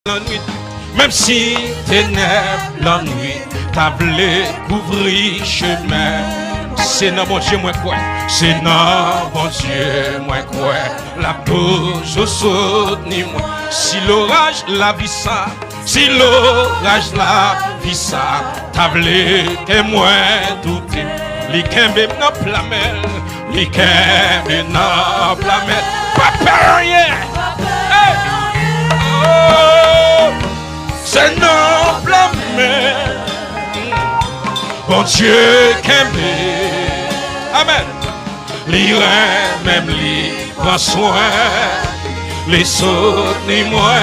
la nuit. Même si ténèbres la nuit, t'as voulu couvrir chemin. C'est dans mon Dieu, moi quoi. C'est dans mon Dieu, moi quoi. La pause au soutenir moi. Si l'orage la vie ça, si l'orage la vie ça, t'as voulu témoin douter. Les kembe n'a plamel, les kembe n'a plamel. Pas peur rien. Oh, c'est non plamel. Bon Dieu kembe. Amen. Les reins même les prend soin, les sautes ni moi.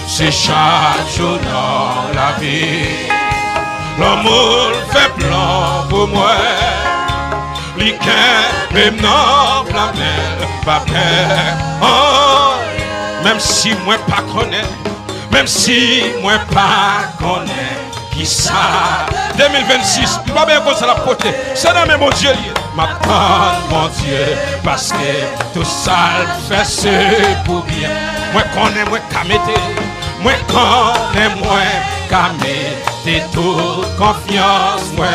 C'est chaque jour dans la vie. L'amour fait plan pour moi. Les quins, même non, la mer, pas peur. Oh, même si moi pas connais, même si moi pas connais, qui ça? 2026, pas bien comme ça la portée. C'est dans mes mon Dieu. Ma part, mon Dieu, parce que tout ça fait c'est pour bien. Moi connais, moi qu'à mettre, moi connais, moi qu'à mettre toute confiance, moi.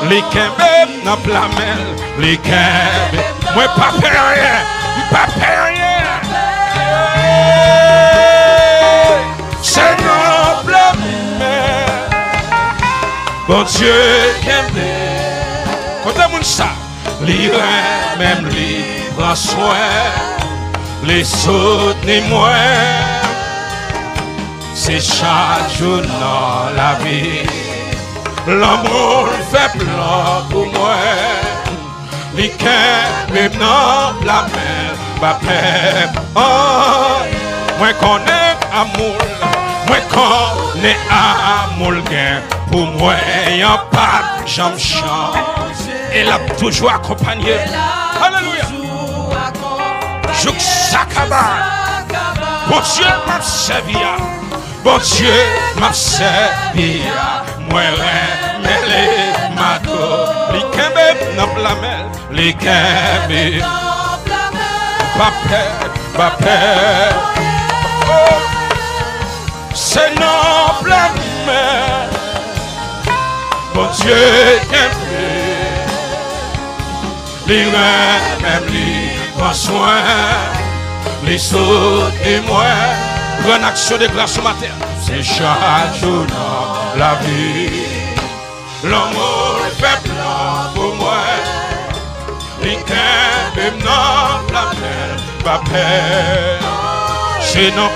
Les kembe n'a plamel, les kembe, moi pas peur rien, pas peur rien. C'est non plamel. Bon Dieu kembe, quand on ça, les reins même les prend soin, les soutenir moi. C'est chaque jour dans la vie. L'amour fait plan pour moi. Les cœurs, même dans la mer, ma paix. Oh, moi connais amour, moi connais amour gain. Pour moi, y'a pas j'aime chant. Elle a toujours accompagné. Alléluia. Jouk Sakaba. Bon Dieu m'a servi. Bon Dieu m'a servi. Moi, les matos, les kembe n'a plamel, les kembe pas peur, oh, c'est non plamel. Bon Dieu kembe, les reins même les prend soin, les sauts et moi, bonne action de grâce ce matin. C'est chaque jour dans la vie. L'amour fait plan pour moi. Les cœurs même non la peine, pas peur. C'est non